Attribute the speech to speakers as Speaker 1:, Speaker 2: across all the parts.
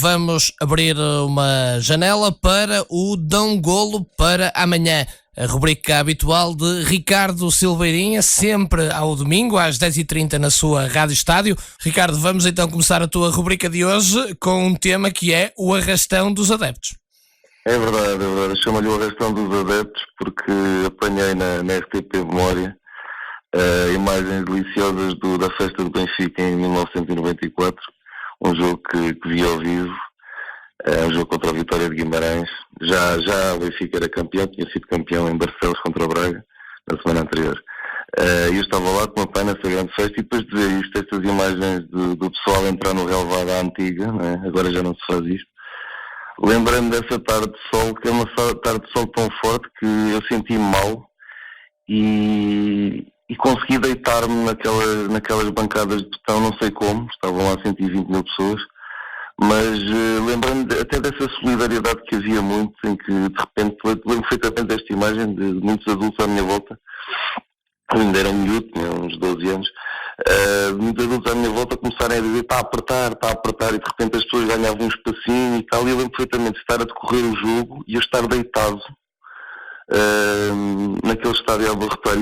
Speaker 1: vamos abrir uma janela para o Dão Golo para amanhã. A rubrica habitual de Ricardo Silveirinha, sempre ao domingo, às 10h30 na sua Rádio Estádio. Ricardo, vamos então começar a tua rubrica de hoje com um tema que é o arrastão dos adeptos.
Speaker 2: É verdade. Chama-lhe o arrastão dos adeptos porque apanhei na RTP Memória imagens deliciosas da festa do Benfica em 1994, um jogo que vi ao vivo, um jogo contra a Vitória de Guimarães. Já o Benfica era campeão, tinha sido campeão em Barcelos contra o Braga na semana anterior. Eu estava lá com o meu pai nessa grande festa e depois de ver estas imagens do pessoal entrar no relvado à antiga, não é? Agora já não se faz isto. Lembrando dessa tarde de sol, que é uma tarde de sol tão forte que eu senti-me mal e consegui deitar-me naquelas bancadas de betão, não sei como, estavam lá 120 mil pessoas, mas lembrando até dessa solidariedade que havia muito, em que de repente lembro perfeitamente desta imagem de muitos adultos à minha volta, ainda era um miúdo, tinha uns 12 anos, muitos adultos à minha volta começarem a dizer está a apertar, e de repente as pessoas ganhavam um espacinho e tal, e eu lembro perfeitamente de estar a decorrer o jogo e eu estar deitado naquele estádio a abarrotar.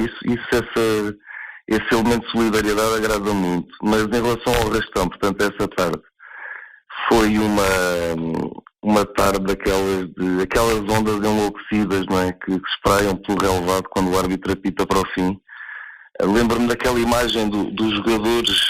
Speaker 2: Esse elemento de solidariedade agrada muito. Mas em relação ao arrastão, portanto, essa tarde foi uma tarde aquelas ondas enlouquecidas, não é? que se espraiam pelo relvado quando o árbitro apita para o fim. Lembro-me daquela imagem dos jogadores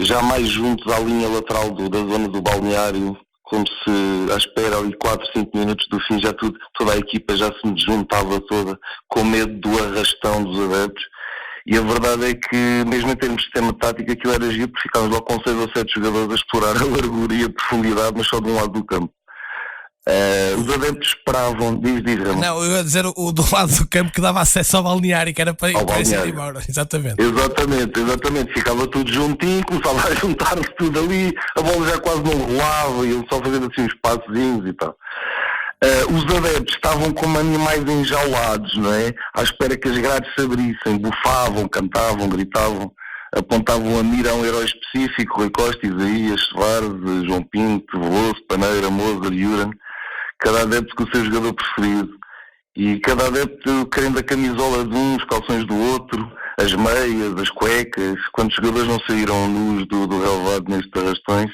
Speaker 2: já mais juntos à linha lateral da zona do balneário, como se à espera ali 4, 5 minutos do fim já toda a equipa já se juntava toda com medo do arrastão dos adeptos. E a verdade é que, mesmo em termos de sistema tático, aquilo era giro, porque ficámos lá com 6 ou 7 jogadores a explorar a largura e a profundidade, mas só de um lado do campo. Os adeptos esperavam, diz Ramon.
Speaker 1: Não, eu ia dizer o do lado do campo que dava acesso ao balneário, que era para ir embora. Exatamente.
Speaker 2: Exatamente. Ficava tudo juntinho, começava a juntar-se tudo ali, a bola já quase não rolava, e ele só fazendo assim uns passezinhos e tal. Os adeptos estavam como animais enjaulados, não é? À espera que as grades se abrissem, bufavam, cantavam, gritavam, apontavam a mira a um herói específico, Rui Costa, Isaías, Soares, João Pinto, Veloso, Paneira, Moser, Juran, cada adepto com o seu jogador preferido, e cada adepto querendo a camisola de um, os calções do outro, as meias, as cuecas. Quantos jogadores não saíram nus do relvado nestes arrastões,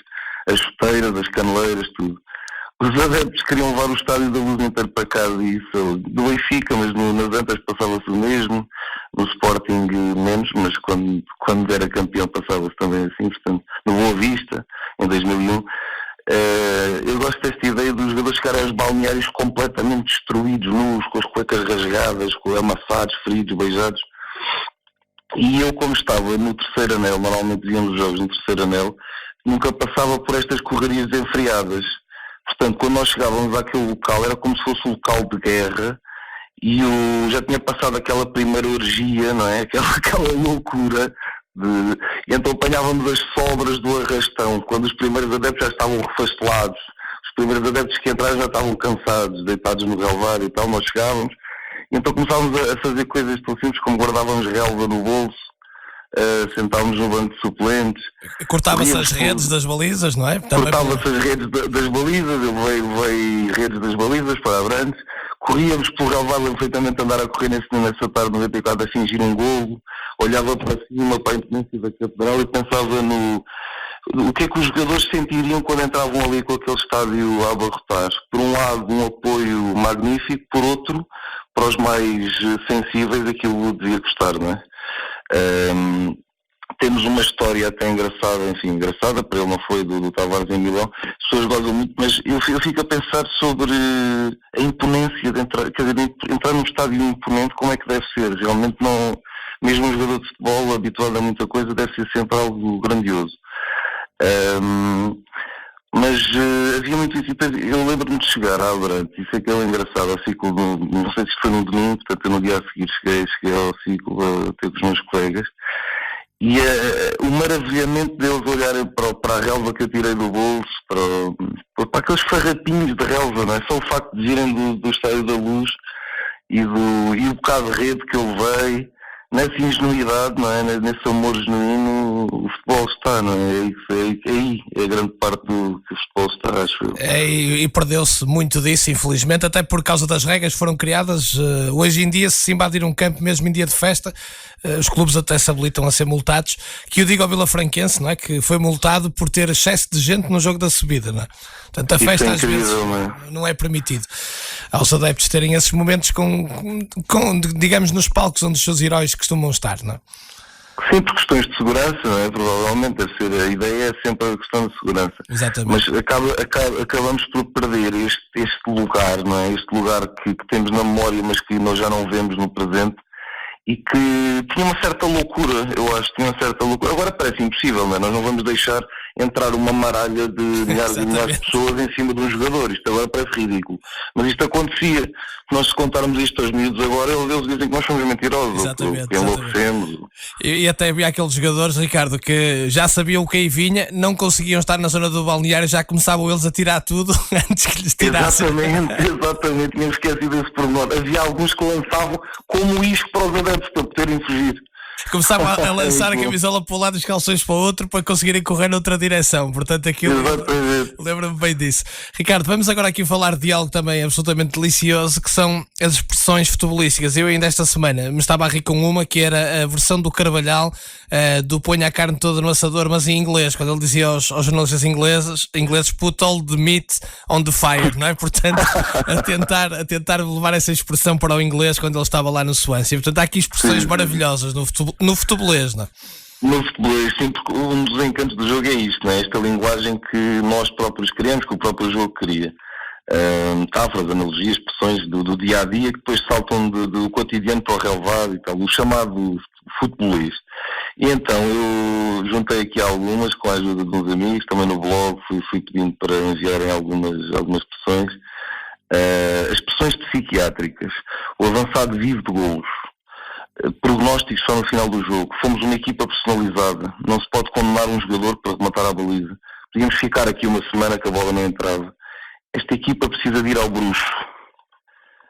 Speaker 2: as chuteiras, as caneleiras, tudo. Os adeptos queriam levar o Estádio da Luz inteiro para casa, e isso do Benfica, mas nas Antas passava-se o mesmo, no Sporting menos, mas quando era campeão passava-se também assim, portanto, no Boa Vista, em 2001. Eu gosto desta ideia dos jogadores chegarem aos balneários completamente destruídos, nus, com as cuecas rasgadas, amassados, feridos, beijados. E eu, como estava no terceiro anel, normalmente víamos os jogos no terceiro anel, nunca passava por estas correrias desenfreadas. Portanto, quando nós chegávamos àquele local, era como se fosse um local de guerra, e eu já tinha passado aquela primeira orgia, não é? Aquela loucura. E então apanhávamos as sobras do arrastão, quando os primeiros adeptos já estavam refastelados, os primeiros adeptos que entraram já estavam cansados, deitados no relvado e tal. Nós chegávamos, e então começávamos a fazer coisas tão simples como guardávamos relva no bolso, sentávamos no banco de suplentes.
Speaker 1: Cortava-se as redes das balizas, não é?
Speaker 2: Cortava-se as redes das balizas, eu veio redes das balizas para Abrantes. Corríamos pelo relvado, perfeitamente andar a correr nessa tarde 94 a fingir um golo, olhava para cima, para a imponência da catedral e pensava no que é que os jogadores sentiriam quando entravam ali com aquele estádio a abarrotar. Por um lado, um apoio magnífico, por outro, para os mais sensíveis, aquilo devia custar, não é? Temos uma história até engraçada, para ele não foi, do Tavares em Milão. As pessoas gozam muito, mas eu fico a pensar sobre a imponência de entrar num estádio imponente, como é que deve ser. Realmente não, mesmo um jogador de futebol habituado a muita coisa, deve ser sempre algo grandioso. Mas havia muito isso. Eu lembro-me de chegar à Abrantes, isso é que é engraçado, ao ciclo, não sei se foi no domingo, portanto eu no dia a seguir cheguei ao ciclo a ter com os meus colegas, e o maravilhamento deles olharem para a relva que eu tirei do bolso, para aqueles farrapinhos de relva, não é? Só o facto de irem do Estádio da Luz e o bocado de rede que eu levei, nessa ingenuidade, não é? Nesse amor genuíno, o futebol está, não é? É aí, é a grande parte do que o futebol está, acho eu.
Speaker 1: E perdeu-se muito disso, infelizmente, até por causa das regras que foram criadas. Hoje em dia, se invadir um campo mesmo em dia de festa, os clubes até se habilitam a ser multados. Que eu digo ao vilafranquense, não é? Que foi multado por ter excesso de gente no jogo da subida, não é? Portanto, a festa às vezes não é permitido aos adeptos terem esses momentos digamos, nos palcos onde os seus heróis costumam estar, não é?
Speaker 2: Sim, por questões de segurança, não é? Provavelmente deve ser, a ideia é sempre a questão de segurança.
Speaker 1: Exatamente.
Speaker 2: Mas acabamos por perder este lugar, não é? Este lugar que temos na memória, mas que nós já não vemos no presente, e que tinha uma certa loucura, eu acho, tinha uma certa loucura. Agora parece impossível, não é? Nós não vamos deixar entrar uma maralha de milhares e milhares de pessoas em cima de um jogador. Isto agora parece ridículo. Mas isto acontecia. Nós, se contarmos isto aos miúdos agora, eles dizem que nós somos mentirosos, que enlouquecemos.
Speaker 1: E até havia aqueles jogadores, Ricardo, que já sabiam o que aí vinha, não conseguiam estar na zona do balneário, já começavam eles a tirar tudo antes que lhes tirassem.
Speaker 2: Exatamente, tínhamos esquecido desse pormenor. Havia alguns que lançavam como isco para os adeptos para poderem fugir.
Speaker 1: Começavam a lançar a camisola para um lado e os calções para o outro para conseguirem correr noutra direção. Portanto, aquilo lembra-me bem disso. Ricardo, vamos agora aqui falar de algo também absolutamente delicioso, que são as expressões futebolísticas. Eu ainda esta semana me estava a rir com uma que era a versão do Carvalhal do ponha a carne toda no assador, mas em inglês, quando ele dizia aos jornalistas ingleses put all the meat on the fire, não é? Portanto, a tentar levar essa expressão para o inglês quando ele estava lá no Swansea. Portanto, há aqui expressões maravilhosas no futebolês, não é?
Speaker 2: No futebolês, sim, porque um dos encantos do jogo é isto, não é? Esta linguagem que nós próprios criamos, que o próprio jogo cria. Metáforas, analogias, expressões do dia-a-dia que depois saltam do cotidiano para o relevado e tal, o chamado futebolês. E então eu juntei aqui algumas com a ajuda de uns amigos, também no blog fui pedindo para enviarem algumas expressões. As expressões psiquiátricas, o avançado vive de golos, prognósticos só no final do jogo, fomos uma equipa personalizada, não se pode condenar um jogador para rematar a baliza, podíamos ficar aqui uma semana que a bola não entrava. Esta equipa precisa de ir ao bruxo.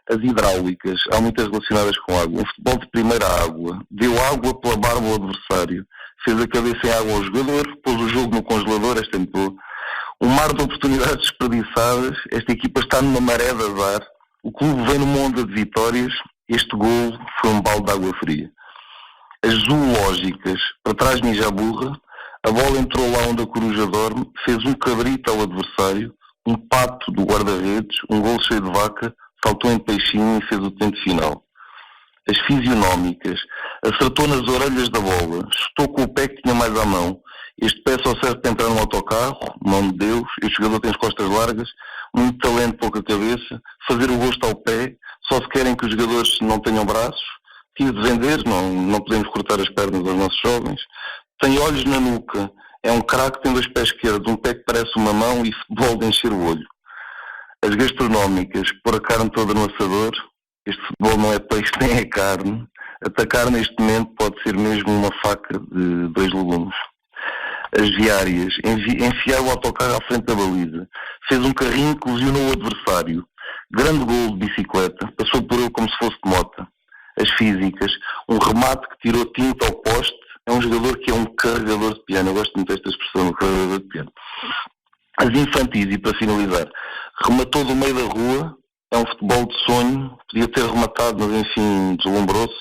Speaker 2: As hidráulicas, há muitas relacionadas com água. Um futebol de primeira água, deu água pela barba ao adversário, fez a cabeça em água ao jogador, pôs o jogo no congelador, tentou. Um mar de oportunidades desperdiçadas, esta equipa está numa maré de azar, o clube vem numa onda de vitórias, este golo foi um balde de água fria. As zoológicas, para trás mija a burra, a bola entrou lá onde a coruja dorme, fez um cabrito ao adversário, um pato do guarda-redes, um golo cheio de vaca, saltou em peixinho e fez o tento final. As fisionómicas, acertou nas orelhas da bola, chutou com o pé que tinha mais à mão. Este pé só serve para entrar no autocarro, mão de Deus, este jogador tem as costas largas, muito talento, pouca cabeça, fazer o gosto ao pé, só se querem que os jogadores não tenham braços, tive de vender, não podemos cortar as pernas aos nossos jovens, tem olhos na nuca, é um craque, tem 2 pés esquerdos, um pé que parece uma mão e futebol de encher o olho. As gastronómicas, pôr a carne toda no assador, este futebol não é peixe nem é carne, atacar neste momento pode ser mesmo uma faca de 2 legumes. As viárias, enfiar o autocarro à frente da baliza, fez um carrinho que lesionou o adversário, grande golo de bicicleta, passou por ele como se fosse de mota. As físicas, um remate que tirou tinta ao poste, é um jogador que é um carregador de piano, eu gosto muito desta expressão, um carregador de piano. As infantis, e para finalizar, rematou do meio da rua, é um futebol de sonho, podia ter rematado, mas enfim, deslumbrou-se,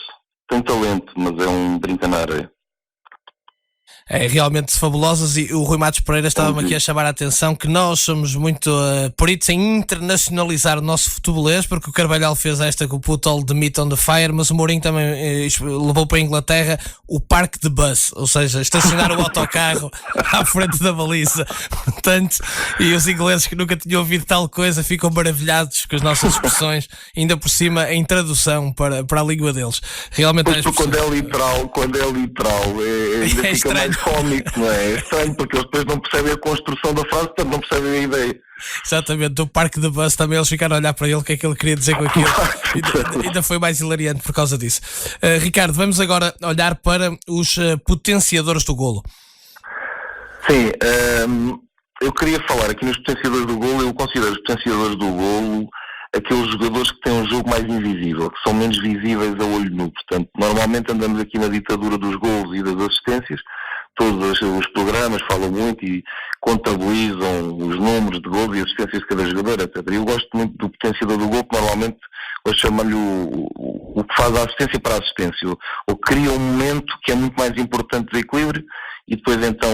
Speaker 2: tem talento, mas é um brinca na areia.
Speaker 1: É realmente fabulosas, e o Rui Matos Pereira estava-me aqui a chamar a atenção que nós somos muito peritos em internacionalizar o nosso futebolês, porque o Carvalhal fez esta com o put all the meat on the fire, mas o Mourinho também levou para a Inglaterra o parque de bus, ou seja, estacionar o autocarro à frente da baliza. Portanto, e os ingleses que nunca tinham ouvido tal coisa ficam maravilhados com as nossas expressões, ainda por cima em tradução para a língua deles. Realmente
Speaker 2: pois quando é literal ainda fica
Speaker 1: estranho.
Speaker 2: Mais cómico, não é? É estranho, porque eles depois não percebem a construção da frase, portanto não percebem a ideia.
Speaker 1: Exatamente, do parque de bus também eles ficaram a olhar para ele, o que é que ele queria dizer com aquilo. Ainda foi mais hilariante por causa disso. Ricardo, vamos agora olhar para os potenciadores do golo.
Speaker 2: Sim, eu queria falar aqui nos potenciadores do golo. Eu considero os potenciadores do golo aqueles jogadores que têm um jogo mais invisível, que são menos visíveis a olho nu. Portanto, normalmente andamos aqui na ditadura dos golos e das assistências. Todos os programas falam muito e contabilizam os números de gols e assistências de cada jogador, etc. Eu gosto muito do potenciador do gol, que normalmente eu chamo-lhe o que faz a assistência para a assistência, ou cria um momento que é muito mais importante de equilíbrio, e depois então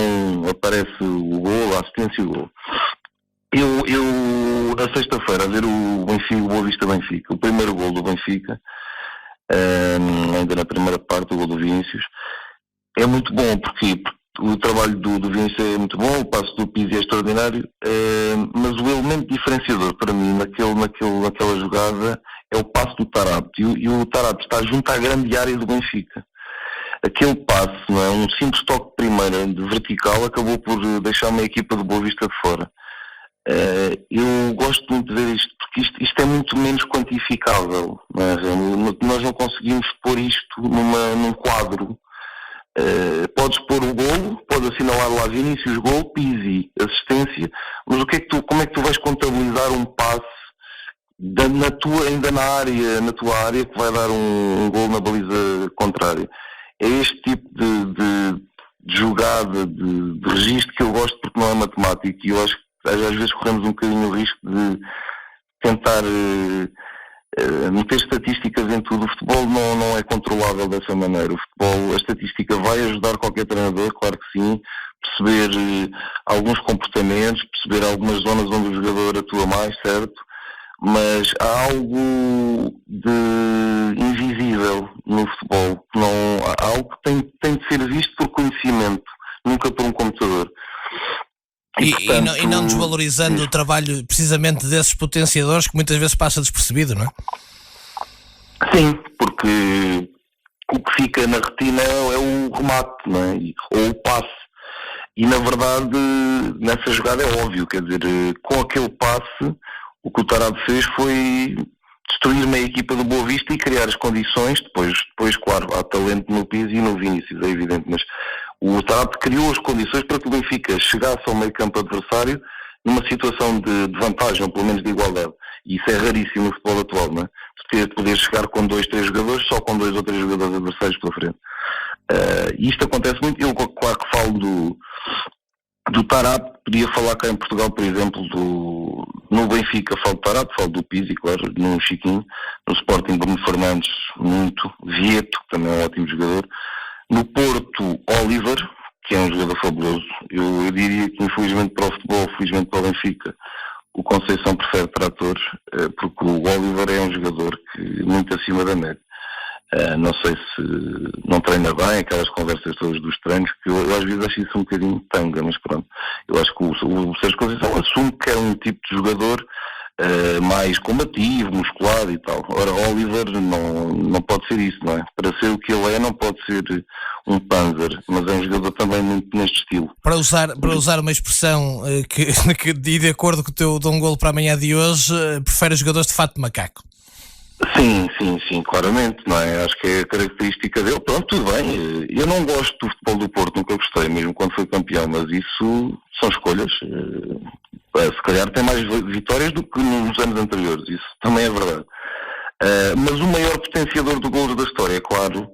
Speaker 2: aparece o gol, a assistência e o gol. Eu na sexta-feira, a ver o Benfica, o Boa Vista Benfica, o primeiro gol do Benfica, ainda na primeira parte, o gol do Vinícius, é muito bom, porque o trabalho do Vinícius é muito bom, o passo do Pizzi é extraordinário, mas o elemento diferenciador para mim naquela jogada é o passo do Tarapte, e o Tarapte está junto à grande área do Benfica. Aquele passo, não é? Um simples toque de primeira, de vertical, acabou por deixar uma equipa do Boa Vista de fora. Eu gosto muito de ver isto, porque isto é muito menos quantificável, não é? Nós não conseguimos pôr isto num quadro. Podes pôr o golo, podes assinalar lá Vinícius, gol, Pizzi, assistência, mas como é que tu vais contabilizar um passe na tua área, que vai dar um gol na baliza contrária? É este tipo de jogada, de registro que eu gosto, porque não é matemático, e eu acho que às vezes corremos um bocadinho o risco de tentar meter estatísticas em tudo. O futebol não é controlável dessa maneira. O futebol, a estatística vai ajudar qualquer treinador, claro que sim, perceber alguns comportamentos, perceber algumas zonas onde o jogador atua mais, certo? Mas há algo de invisível no futebol, há algo que tem de ser visto por conhecimento, nunca por um computador.
Speaker 1: E não desvalorizando o trabalho precisamente desses potenciadores, que muitas vezes passa despercebido, não é?
Speaker 2: Sim, porque o que fica na retina é o remate, não é? Ou o passe. E na verdade, nessa jogada é óbvio, quer dizer, com aquele passe, o que o Tarado fez foi destruir uma equipa do Boa Vista e criar as condições, depois claro, há talento no Pizzi e no Vinícius, é evidente, mas o Tarado criou as condições para que o Benfica chegasse ao meio campo adversário numa situação de vantagem, ou pelo menos de igualdade. E isso é raríssimo no futebol atual, não é? Poder chegar com 2, 3 jogadores, só com 2 ou 3 jogadores adversários pela frente. Isto acontece muito. Eu, claro que falo do Tarapte, podia falar cá em Portugal, por exemplo, no Benfica falo do Tarapte, falo do Pizzi, claro, no Chiquinho, no Sporting Bruno Fernandes, muito, Vieto, que também é um ótimo jogador, no Porto, Oliver, que é um jogador fabuloso. Eu diria que, infelizmente para o futebol, felizmente para o Benfica, o Conceição prefere tratores, porque o Oliver é um jogador que muito acima da média. Não sei se não treina bem, aquelas conversas todas dos treinos, que eu às vezes acho isso um bocadinho tanga, mas pronto. Eu acho que o Sérgio Conceição assume que é um tipo de jogador mais combativo, musculado e tal. Ora, Oliver não pode ser isso, não é? Para ser o que ele é, não pode ser um panzer, mas é um jogador também muito neste estilo.
Speaker 1: Para usar uma expressão que de acordo com o teu Dom Golo para amanhã de hoje, prefere jogadores de fato de macaco.
Speaker 2: Sim, claramente, não é? Acho que é a característica dele. Pronto, tudo bem. Eu não gosto do futebol do Porto, nunca gostei, mesmo quando foi campeão, mas isso são escolhas. Se calhar tem mais vitórias do que nos anos anteriores, isso também é verdade. Mas o maior potenciador do golo da história é, claro,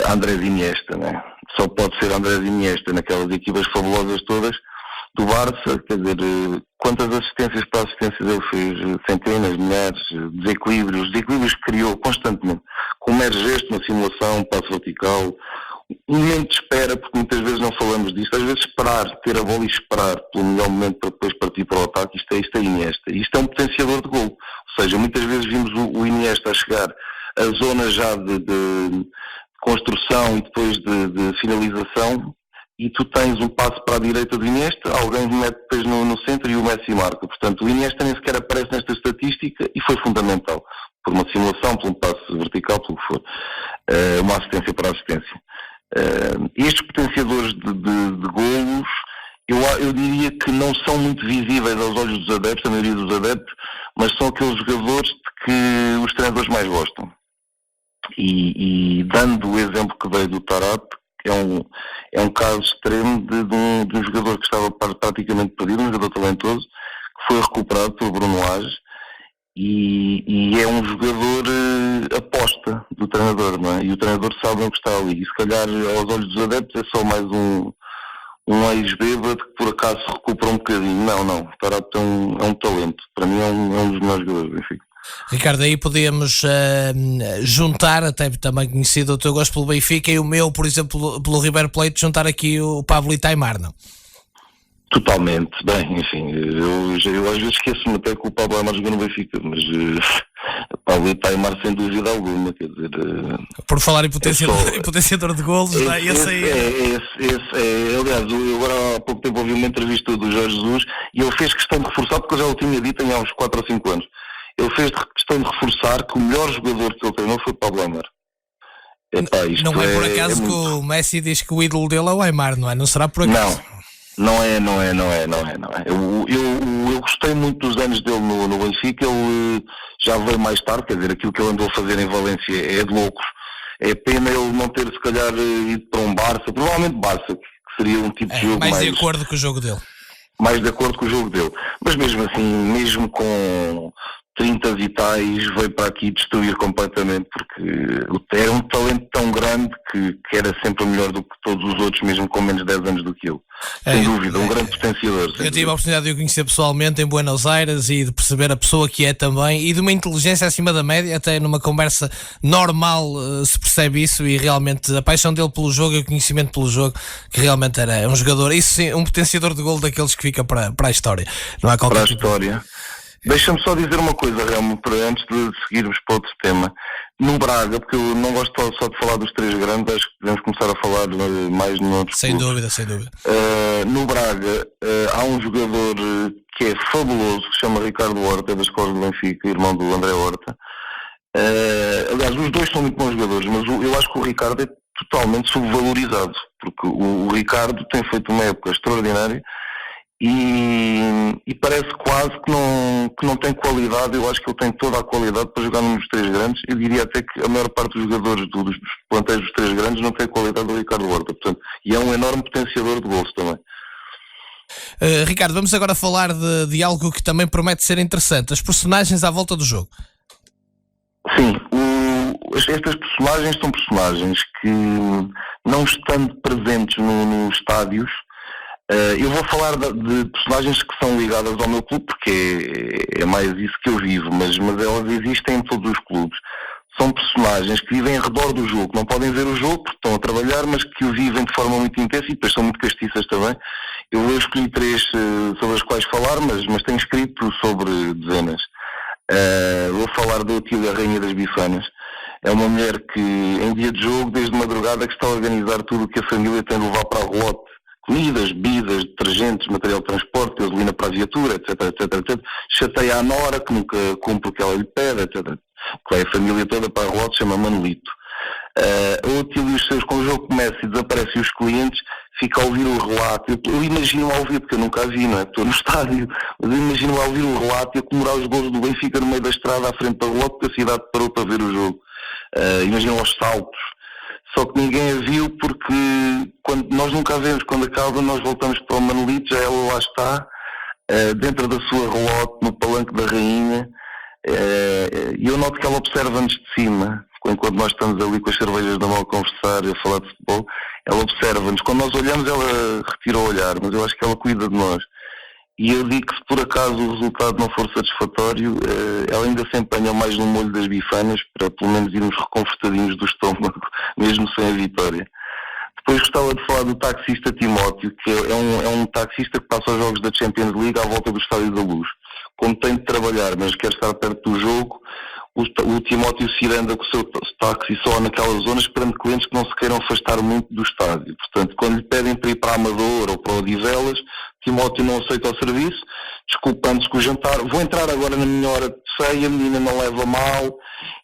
Speaker 2: Andrés Iniesta, não é? Só pode ser Andrés Iniesta naquelas equipas fabulosas todas do Barça, quer dizer, quantas assistências para assistências ele fez, centenas, milhares, desequilíbrios que criou constantemente, com um mero gesto, uma simulação, um passo vertical, um momento de espera, porque muitas vezes não falamos disto, às vezes esperar, ter a bola e esperar pelo melhor momento para depois partir para o ataque, isto é Iniesta, isto é um potenciador de golo, ou seja, muitas vezes vimos o Iniesta a chegar a zona já de construção e depois de finalização, e tu tens um passo para a direita do Iniesta, alguém mete depois no centro e o Messi marca. Portanto, o Iniesta nem sequer aparece nesta estatística e foi fundamental, por uma simulação, por um passo vertical, pelo que for, uma assistência para a assistência. Estes potenciadores de golos, eu diria que não são muito visíveis aos olhos dos adeptos, a maioria dos adeptos, mas são aqueles jogadores de que os treinadores mais gostam. E dando o exemplo que dei do Tarapte, é um caso extremo de um jogador que estava praticamente perdido, um jogador talentoso, que foi recuperado pelo Bruno Lage e é um jogador aposta do treinador, não é? E o treinador sabe o que está ali. E se calhar aos olhos dos adeptos é só mais um ex-bêbado que por acaso se recupera um bocadinho. Não, o Tarapte é um talento. Para mim é um dos melhores jogadores do Benfica.
Speaker 1: Ricardo, aí podíamos juntar, até também conhecido o teu gosto pelo Benfica e o meu, por exemplo, pelo River Plate, juntar aqui o Pablo e Aimar, não?
Speaker 2: Totalmente, bem, enfim, eu às vezes esqueço-me até que o Pablo Aimar jogou no Benfica, mas o Pablo Aimar sem dúvida alguma, quer dizer...
Speaker 1: Por falar em potenciador de golos, esse aí...
Speaker 2: Aliás, eu agora há pouco tempo ouvi uma entrevista do Jorge Jesus e ele fez questão de reforçar, porque eu já o tinha dito há uns 4 ou 5 anos, ele fez questão de reforçar que o melhor jogador que ele treinou foi o Pablo Aimar.
Speaker 1: Não é por acaso que o Messi diz que o ídolo dele é o Aimar, não é? Não será por acaso?
Speaker 2: Não é. Eu gostei muito dos anos dele no Benfica. Ele já veio mais tarde, quer dizer, aquilo que ele andou a fazer em Valência é de loucos. É pena ele não ter se calhar ido para um Barça, provavelmente Barça, que seria um tipo de jogo
Speaker 1: mais de acordo com o jogo dele.
Speaker 2: Mais de acordo com o jogo dele. Mas mesmo assim, mesmo com 30 e tais, veio para aqui destruir completamente, porque era um talento tão grande que era sempre melhor do que todos os outros, mesmo com menos 10 anos do que eu. Sem dúvida, um grande potenciador.
Speaker 1: Eu tive a oportunidade de o conhecer pessoalmente em Buenos Aires e de perceber a pessoa que é também, e de uma inteligência acima da média, até numa conversa normal se percebe isso, e realmente a paixão dele pelo jogo e o conhecimento pelo jogo, que realmente era um jogador, isso sim, um potenciador de golo daqueles que fica para a história. Não há qualquer
Speaker 2: para a história. Deixa-me só dizer uma coisa, Realmo, antes de seguirmos para outro tema. No Braga, porque eu não gosto só de falar dos 3 grandes, acho que podemos começar a falar mais no outro.
Speaker 1: Sem dúvida.
Speaker 2: No Braga há um jogador que é fabuloso, que se chama Ricardo Horta, da Escola do Benfica, irmão do André Horta. Aliás, os dois são muito bons jogadores, mas eu acho que o Ricardo é totalmente subvalorizado, porque o Ricardo tem feito uma época extraordinária. E parece quase que não tem qualidade. Eu acho que ele tem toda a qualidade para jogar nos 3 grandes. Eu diria até que a maior parte dos jogadores dos plantéis dos 3 grandes não tem a qualidade do Ricardo Horta, portanto, e é um enorme potenciador de gols também.
Speaker 1: Ricardo, vamos agora falar de algo que também promete ser interessante, as personagens à volta do jogo.
Speaker 2: Sim, estas personagens são personagens que, não estando presentes nos estádios, eu vou falar de personagens que são ligadas ao meu clube, porque é mais isso que eu vivo, mas elas existem em todos os clubes. São personagens que vivem em redor do jogo, não podem ver o jogo porque estão a trabalhar, mas que o vivem de forma muito intensa e depois são muito castiças também. Eu escolhi 3 sobre as quais falar, mas tenho escrito sobre dezenas. Vou falar da Otília, a Rainha das Bifanas. É uma mulher que, em dia de jogo, desde madrugada, que está a organizar tudo o que a família tem de levar para a relote. Comidas, bebidas, detergentes, material de transporte, gasolina para a viatura, etc. Chateia a nora, que nunca cumpre o que ela lhe pede, etc. Que vai a família toda para a relote, se chama Manolito. A Otília e os seus, quando o jogo começa e desaparecem os clientes, fica a ouvir o relato. Eu imagino a ouvir, porque eu nunca a vi, não é? Estou no estádio, mas eu imagino a ouvir o relato e a comemorar os gols do Benfica no meio da estrada à frente da relote, porque a cidade parou para ver o jogo. Imagino os saltos. Só que ninguém a viu porque nós nunca a vemos. Quando acaba, nós voltamos para o Manolito, já ela lá está, dentro da sua relote, no palanque da rainha, e eu noto que ela observa-nos de cima. Enquanto nós estamos ali com as cervejas na mão a conversar e a falar de futebol, ela observa-nos. Quando nós olhamos, ela retira o olhar, mas eu acho que ela cuida de nós. E eu digo que se por acaso o resultado não for satisfatório, ela ainda se empenha mais no molho das bifanas para pelo menos irmos reconfortadinhos do estômago, mesmo sem a vitória. Depois gostava de falar do taxista Timóteo, que é um taxista que passa os jogos da Champions League à volta do Estádio da Luz. Como tem de trabalhar, mas quer estar perto do jogo, o Timóteo se anda com o seu táxi só naquelas zonas, esperando clientes que não se queiram afastar muito do estádio. Portanto, quando lhe pedem para ir para a Amador ou para o Odivelas, Timóteo não aceita o serviço, desculpando-se com o jantar. Vou entrar agora na minha hora de ceia, a menina não leva mal.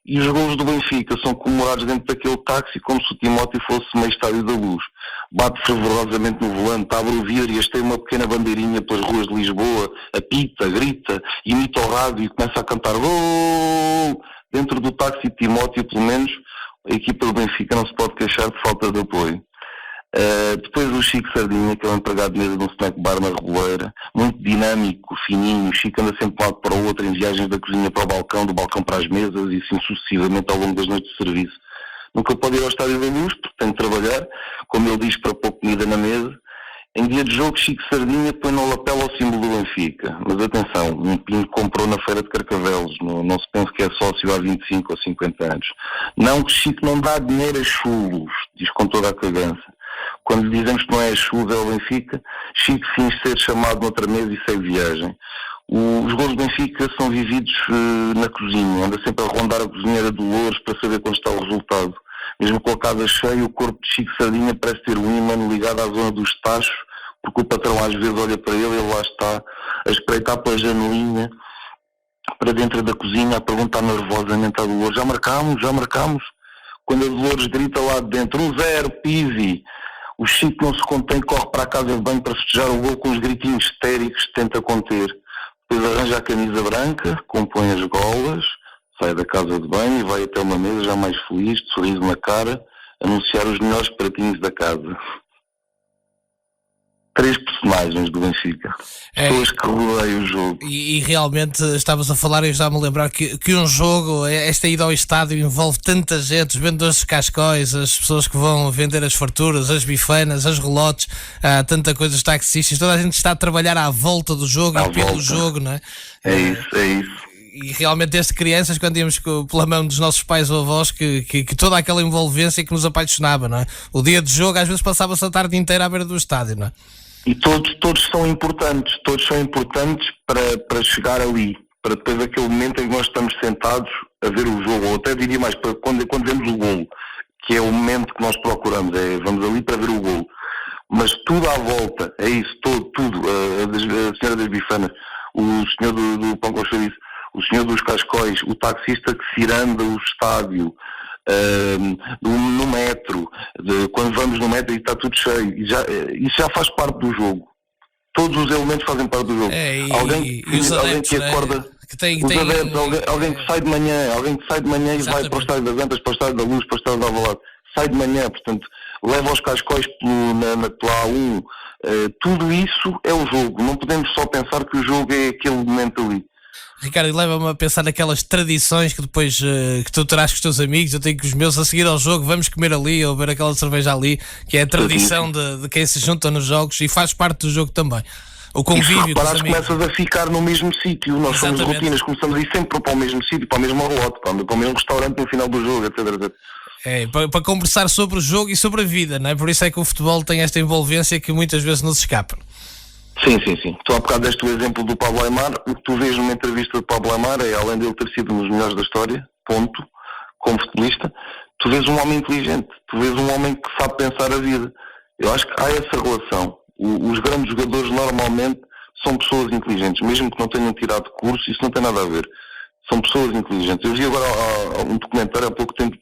Speaker 2: E os golos do Benfica são comemorados dentro daquele táxi como se o Timóteo fosse meio Estádio da Luz. Bate fervorosamente no volante, abre o vidro e este tem uma pequena bandeirinha pelas ruas de Lisboa, apita, grita, imita o rádio e começa a cantar gol. Dentro do táxi de Timóteo, pelo menos, a equipa do Benfica não se pode queixar de falta de apoio. Depois o Chico Sardinha, que é um empregado de mesa de um snack bar na Reboleira, muito dinâmico, fininho. O Chico anda sempre de um lado para o outro, em viagens da cozinha para o balcão, do balcão para as mesas, e assim sucessivamente ao longo das noites de serviço. Nunca pode ir ao Estádio da Luz, porque tem de trabalhar, como ele diz, para pôr comida na mesa. Em dia de jogo, Chico Sardinha põe no lapela ao símbolo do Benfica. Mas atenção, um pinho comprou na feira de Carcavelos, não se pensa que é sócio há 25 ou 50 anos. Não, que Chico não dá dinheiro a chulos, diz com toda a cagança. Quando lhe dizemos que não é a chulos, é o Benfica, Chico finge ser chamado noutra mesa e segue viagem. Os gols do Benfica são vividos na cozinha, anda sempre a rondar a cozinheira de Loures para saber quando está o resultado. Mesmo com a casa cheia, o corpo de Chico Sardinha parece ter um ímã ligado à zona dos tachos, porque o patrão às vezes olha para ele e ele lá está a espreitar pela janelinha para dentro da cozinha, a perguntar nervosamente à Dolores: já marcámos? Quando a Dolores grita lá de dentro: 1-0, Pizzi. O Chico não se contém, corre para a casa de banho para festejar o gol com os gritinhos histéricos que tenta conter. Depois arranja a camisa branca, compõe as golas, sai da casa de banho e vai até uma mesa já mais feliz, de sorriso na cara, anunciar os melhores pratinhos da casa. 3 personagens do Benfica, pessoas que rodeiam o jogo.
Speaker 1: E realmente estavas a falar e eu estava-me a lembrar que um jogo, esta ida ao estádio envolve tanta gente, os vendedores de cascóis, as pessoas que vão vender as farturas, as bifanas, as relotes, há tanta coisa, os taxistas, toda a gente está a trabalhar à volta do jogo e pelo jogo, não é?
Speaker 2: É isso.
Speaker 1: E realmente desde crianças, quando íamos pela mão dos nossos pais ou avós, que toda aquela envolvência que nos apaixonava, não é? O dia de jogo às vezes passava-se a tarde inteira à beira do estádio, não é?
Speaker 2: E todos são importantes para chegar ali, para depois aquele momento em que nós estamos sentados a ver o jogo, ou até diria mais, para quando vemos o golo, que é o momento que nós procuramos, vamos ali para ver o golo. Mas tudo à volta, é isso, tudo, a senhora das bifanas, o senhor do pão com chouriço, o senhor dos cascóis, o taxista que ciranda o estádio, no metro, quando vamos no metro e está tudo cheio, isso já faz parte do jogo. Todos os elementos fazem parte do jogo. Alguém que acorda, né? Os adeptos, alguém que sai de manhã, e vai para o Estádio das Antas, para o Estádio da Luz, para o Estádio da Alvalade, sai de manhã, portanto, leva os cascóis pela A1, tudo isso é o jogo. Não podemos só pensar que o jogo é aquele momento ali.
Speaker 1: Ricardo, e leva-me a pensar naquelas tradições que depois que tu terás com os teus amigos, eu tenho com os meus, a seguir ao jogo, vamos comer ali ou beber aquela cerveja ali, que é a tradição de quem se junta nos jogos e faz parte do jogo também. O convívio com os amigos.
Speaker 2: Começas a ficar no mesmo sítio, nós somos rotinas, começamos a ir sempre para o mesmo sítio, para o mesmo relote, para o mesmo restaurante no final do jogo, etc.
Speaker 1: Para conversar sobre o jogo e sobre a vida, não é? Por isso é que o futebol tem esta envolvência que muitas vezes nos escapa.
Speaker 2: Sim. Tu há bocado deste o exemplo do Pablo Aimar. O que tu vês numa entrevista do Pablo Aimar é, além de ele ter sido um dos melhores da história, ponto, como futebolista, tu vês um homem inteligente, tu vês um homem que sabe pensar a vida. Eu acho que há essa relação. Os grandes jogadores normalmente são pessoas inteligentes, mesmo que não tenham tirado curso, isso não tem nada a ver. São pessoas inteligentes. Eu vi agora um documentário há pouco tempo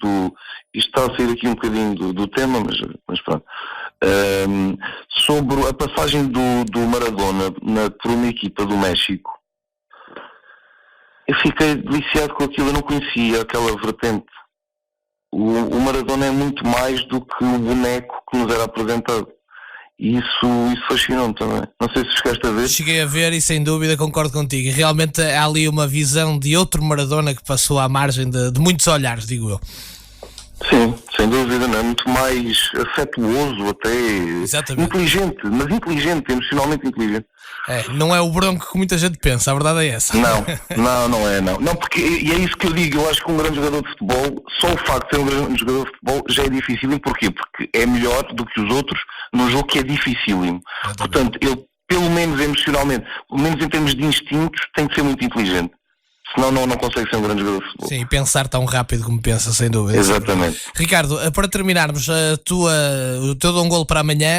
Speaker 2: isto está a sair aqui um bocadinho do tema, mas pronto. Sobre a passagem do Maradona por uma equipa do México. Eu fiquei deliciado com aquilo, eu não conhecia aquela vertente. O Maradona é muito mais do que o boneco que nos era apresentado. E isso fascinou-me também. Não sei se chegaste a ver.
Speaker 1: Cheguei a ver e sem dúvida concordo contigo. Realmente há ali uma visão de outro Maradona que passou à margem de muitos olhares, digo eu.
Speaker 2: Sim, sem dúvida, não é? Muito mais afetuoso até.
Speaker 1: Exatamente.
Speaker 2: Inteligente, emocionalmente inteligente.
Speaker 1: Não é o bronco que muita gente pensa, a verdade é essa.
Speaker 2: Não é. Não, porque, e é isso que eu digo, eu acho que um grande jogador de futebol, só o facto de ser um grande jogador de futebol já é dificílimo. Porquê? Porque é melhor do que os outros num jogo que é dificílimo. Portanto, ele, pelo menos emocionalmente, pelo menos em termos de instintos, tem que ser muito inteligente. Senão não consegue ser um grande jogador de futebol.
Speaker 1: Sim, pensar tão rápido como pensa, sem dúvida.
Speaker 2: Exatamente.
Speaker 1: Ricardo, para terminarmos, o teu Dom Golo para amanhã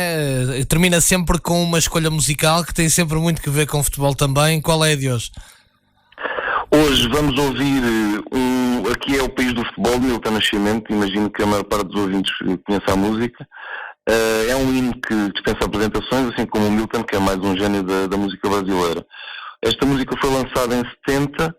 Speaker 1: termina sempre com uma escolha musical que tem sempre muito que ver com futebol também. Qual é a de hoje?
Speaker 2: Hoje vamos ouvir Aqui é o País do Futebol, de Milton Nascimento. Imagino que a maior parte dos ouvintes conheça a música. É um hino que dispensa apresentações, assim como o Milton, que é mais um gênio da música brasileira. Esta música foi lançada em 70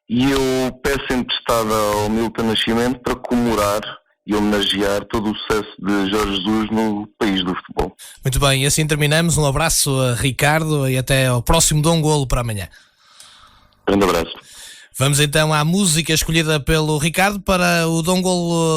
Speaker 2: e eu peço emprestada ao Milton Nascimento para comemorar e homenagear todo o sucesso de Jorge Jesus no país do futebol.
Speaker 1: Muito bem, e assim terminamos. Um abraço a Ricardo e até ao próximo Dom Golo para amanhã.
Speaker 2: Grande abraço.
Speaker 1: Vamos então à música escolhida pelo Ricardo para o Dom Golo